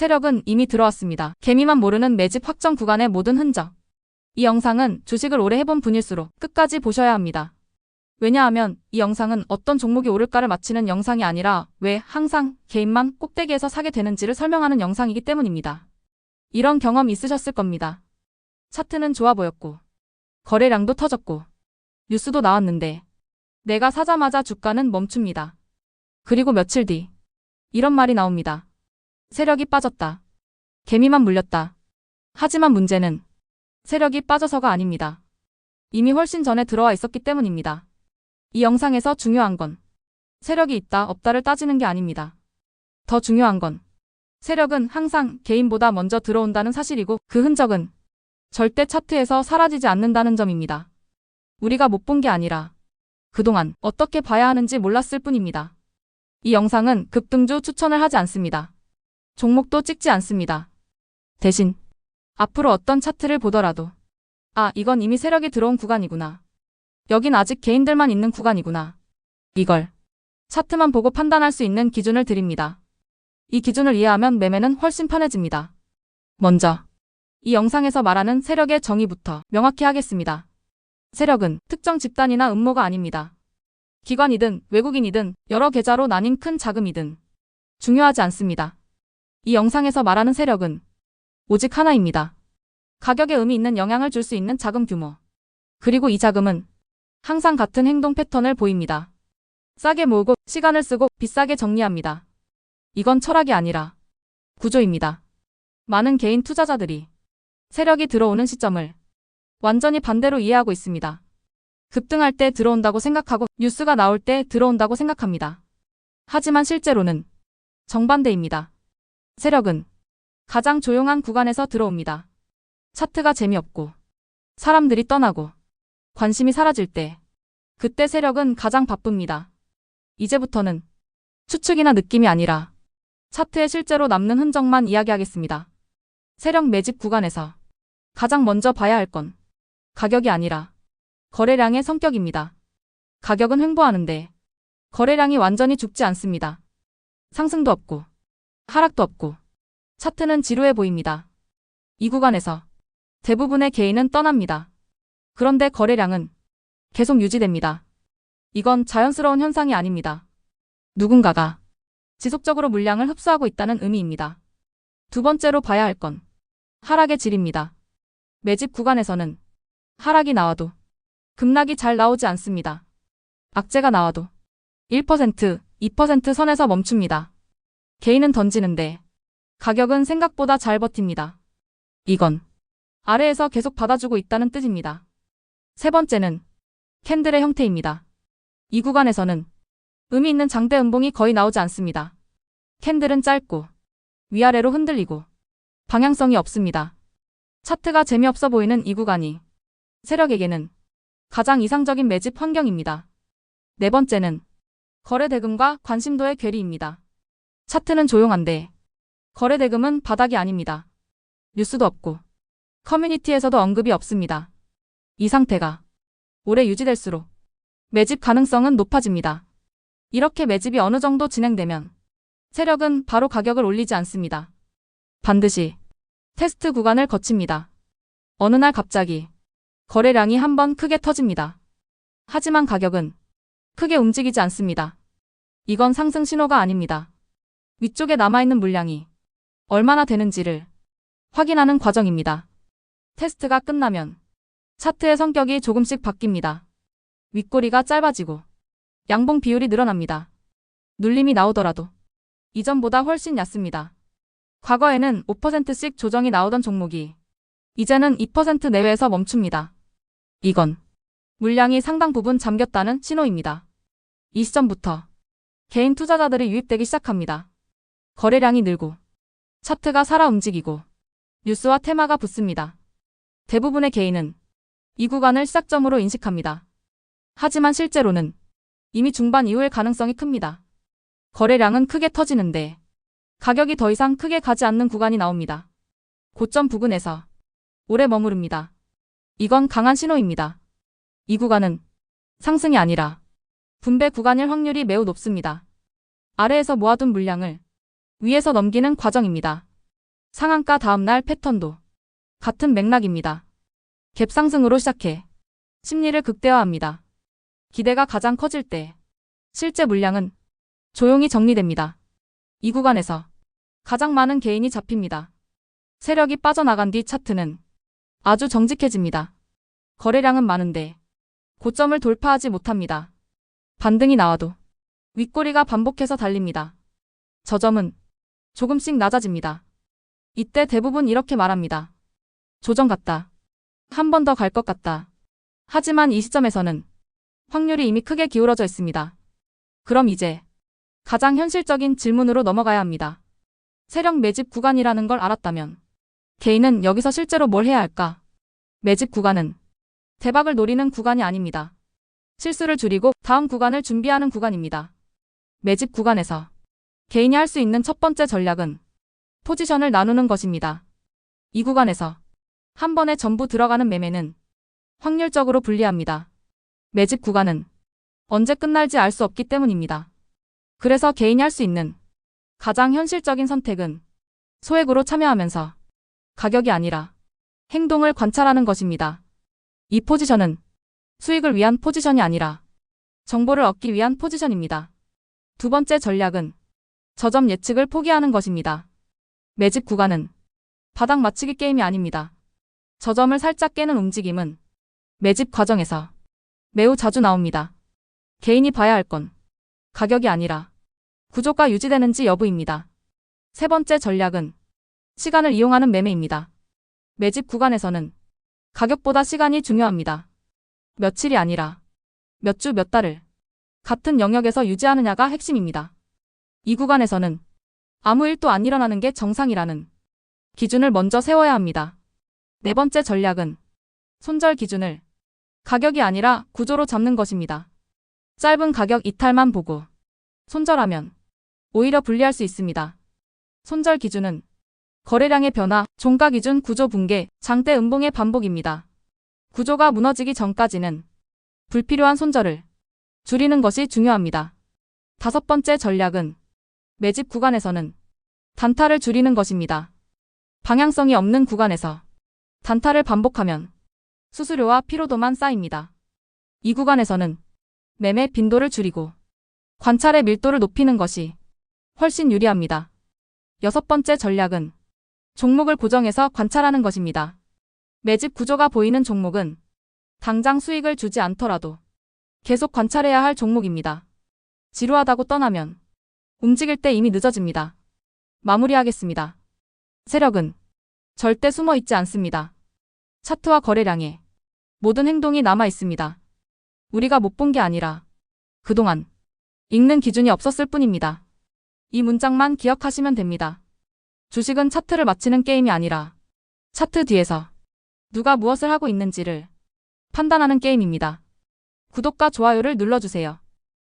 세력은 이미 들어왔습니다. 개미만 모르는 매집 확정 구간의 모든 흔적. 이 영상은 주식을 오래 해본 분일수록 끝까지 보셔야 합니다. 왜냐하면 이 영상은 어떤 종목이 오를까를 맞히는 영상이 아니라 왜 항상 개인만 꼭대기에서 사게 되는지를 설명하는 영상이기 때문입니다. 이런 경험 있으셨을 겁니다. 차트는 좋아 보였고 거래량도 터졌고 뉴스도 나왔는데 내가 사자마자 주가는 멈춥니다. 그리고 며칠 뒤 이런 말이 나옵니다. 세력이 빠졌다. 개미만 물렸다. 하지만 문제는 세력이 빠져서가 아닙니다. 이미 훨씬 전에 들어와 있었기 때문입니다. 이 영상에서 중요한 건 세력이 있다 없다를 따지는 게 아닙니다. 더 중요한 건 세력은 항상 개인보다 먼저 들어온다는 사실이고 그 흔적은 절대 차트에서 사라지지 않는다는 점입니다. 우리가 못 본 게 아니라 그동안 어떻게 봐야 하는지 몰랐을 뿐입니다. 이 영상은 급등주 추천을 하지 않습니다. 종목도 찍지 않습니다. 대신 앞으로 어떤 차트를 보더라도 이건 이미 세력이 들어온 구간이구나. 여긴 아직 개인들만 있는 구간이구나. 이걸 차트만 보고 판단할 수 있는 기준을 드립니다. 이 기준을 이해하면 매매는 훨씬 편해집니다. 먼저 이 영상에서 말하는 세력의 정의부터 명확히 하겠습니다. 세력은 특정 집단이나 음모가 아닙니다. 기관이든 외국인이든 여러 계좌로 나뉜 큰 자금이든 중요하지 않습니다. 이 영상에서 말하는 세력은 오직 하나입니다. 가격에 의미 있는 영향을 줄 수 있는 자금 규모. 그리고 이 자금은 항상 같은 행동 패턴을 보입니다. 싸게 모으고 시간을 쓰고 비싸게 정리합니다. 이건 철학이 아니라 구조입니다. 많은 개인 투자자들이 세력이 들어오는 시점을 완전히 반대로 이해하고 있습니다. 급등할 때 들어온다고 생각하고 뉴스가 나올 때 들어온다고 생각합니다. 하지만 실제로는 정반대입니다. 세력은 가장 조용한 구간에서 들어옵니다. 차트가 재미없고 사람들이 떠나고 관심이 사라질 때 그때 세력은 가장 바쁩니다. 이제부터는 추측이나 느낌이 아니라 차트에 실제로 남는 흔적만 이야기하겠습니다. 세력 매집 구간에서 가장 먼저 봐야 할 건 가격이 아니라 거래량의 성격입니다. 가격은 횡보하는데 거래량이 완전히 죽지 않습니다. 상승도 없고 하락도 없고 차트는 지루해 보입니다. 이 구간에서 대부분의 개인은 떠납니다. 그런데 거래량은 계속 유지됩니다. 이건 자연스러운 현상이 아닙니다. 누군가가 지속적으로 물량을 흡수하고 있다는 의미입니다. 두 번째로 봐야 할 건 하락의 질입니다. 매집 구간에서는 하락이 나와도 급락이 잘 나오지 않습니다. 악재가 나와도 1%, 2% 선에서 멈춥니다. 개인은 던지는데 가격은 생각보다 잘 버팁니다. 이건 아래에서 계속 받아주고 있다는 뜻입니다. 세 번째는 캔들의 형태입니다. 이 구간에서는 의미 있는 장대 음봉이 거의 나오지 않습니다. 캔들은 짧고 위아래로 흔들리고 방향성이 없습니다. 차트가 재미없어 보이는 이 구간이 세력에게는 가장 이상적인 매집 환경입니다. 네 번째는 거래 대금과 관심도의 괴리입니다. 차트는 조용한데 거래 대금은 바닥이 아닙니다. 뉴스도 없고 커뮤니티에서도 언급이 없습니다. 이 상태가 오래 유지될수록 매집 가능성은 높아집니다. 이렇게 매집이 어느 정도 진행되면 세력은 바로 가격을 올리지 않습니다. 반드시 테스트 구간을 거칩니다. 어느 날 갑자기 거래량이 한번 크게 터집니다. 하지만 가격은 크게 움직이지 않습니다. 이건 상승 신호가 아닙니다. 위쪽에 남아있는 물량이 얼마나 되는지를 확인하는 과정입니다. 테스트가 끝나면 차트의 성격이 조금씩 바뀝니다. 윗꼬리가 짧아지고 양봉 비율이 늘어납니다. 눌림이 나오더라도 이전보다 훨씬 얕습니다. 과거에는 5%씩 조정이 나오던 종목이 이제는 2% 내외에서 멈춥니다. 이건 물량이 상당 부분 잠겼다는 신호입니다. 이 시점부터 개인 투자자들이 유입되기 시작합니다. 거래량이 늘고 차트가 살아 움직이고 뉴스와 테마가 붙습니다. 대부분의 개인은 이 구간을 시작점으로 인식합니다. 하지만 실제로는 이미 중반 이후일 가능성이 큽니다. 거래량은 크게 터지는데 가격이 더 이상 크게 가지 않는 구간이 나옵니다. 고점 부근에서 오래 머무릅니다. 이건 강한 신호입니다. 이 구간은 상승이 아니라 분배 구간일 확률이 매우 높습니다. 아래에서 모아둔 물량을 위에서 넘기는 과정입니다. 상한가 다음날 패턴도 같은 맥락입니다. 갭 상승으로 시작해 심리를 극대화합니다. 기대가 가장 커질 때 실제 물량은 조용히 정리됩니다. 이 구간에서 가장 많은 개인이 잡힙니다. 세력이 빠져나간 뒤 차트는 아주 정직해집니다. 거래량은 많은데 고점을 돌파하지 못합니다. 반등이 나와도 윗꼬리가 반복해서 달립니다. 저점은 조금씩 낮아집니다. 이때 대부분 이렇게 말합니다. 조정 같다. 한 번 더 갈 것 같다. 하지만 이 시점에서는 확률이 이미 크게 기울어져 있습니다. 그럼 이제 가장 현실적인 질문으로 넘어가야 합니다. 세력 매집 구간이라는 걸 알았다면 개인은 여기서 실제로 뭘 해야 할까? 매집 구간은 대박을 노리는 구간이 아닙니다. 실수를 줄이고 다음 구간을 준비하는 구간입니다. 매집 구간에서 개인이 할 수 있는 첫 번째 전략은 포지션을 나누는 것입니다. 이 구간에서 한 번에 전부 들어가는 매매는 확률적으로 불리합니다. 매집 구간은 언제 끝날지 알 수 없기 때문입니다. 그래서 개인이 할 수 있는 가장 현실적인 선택은 소액으로 참여하면서 가격이 아니라 행동을 관찰하는 것입니다. 이 포지션은 수익을 위한 포지션이 아니라 정보를 얻기 위한 포지션입니다. 두 번째 전략은 저점 예측을 포기하는 것입니다. 매집 구간은 바닥 맞추기 게임이 아닙니다. 저점을 살짝 깨는 움직임은 매집 과정에서 매우 자주 나옵니다. 개인이 봐야 할 건 가격이 아니라 구조가 유지되는지 여부입니다. 세 번째 전략은 시간을 이용하는 매매입니다. 매집 구간에서는 가격보다 시간이 중요합니다. 며칠이 아니라 몇 주, 몇 달을 같은 영역에서 유지하느냐가 핵심입니다. 이 구간에서는 아무 일도 안 일어나는 게 정상이라는 기준을 먼저 세워야 합니다. 네 번째 전략은 손절 기준을 가격이 아니라 구조로 잡는 것입니다. 짧은 가격 이탈만 보고 손절하면 오히려 불리할 수 있습니다. 손절 기준은 거래량의 변화, 종가 기준 구조 붕괴, 장대 음봉의 반복입니다. 구조가 무너지기 전까지는 불필요한 손절을 줄이는 것이 중요합니다. 다섯 번째 전략은 매집 구간에서는 단타를 줄이는 것입니다. 방향성이 없는 구간에서 단타를 반복하면 수수료와 피로도만 쌓입니다. 이 구간에서는 매매 빈도를 줄이고 관찰의 밀도를 높이는 것이 훨씬 유리합니다. 여섯 번째 전략은 종목을 고정해서 관찰하는 것입니다. 매집 구조가 보이는 종목은 당장 수익을 주지 않더라도 계속 관찰해야 할 종목입니다. 지루하다고 떠나면 움직일 때 이미 늦어집니다. 마무리하겠습니다. 세력은 절대 숨어 있지 않습니다. 차트와 거래량에 모든 행동이 남아 있습니다. 우리가 못 본 게 아니라 그동안 읽는 기준이 없었을 뿐입니다. 이 문장만 기억하시면 됩니다. 주식은 차트를 맞히는 게임이 아니라 차트 뒤에서 누가 무엇을 하고 있는지를 판단하는 게임입니다. 구독과 좋아요를 눌러주세요.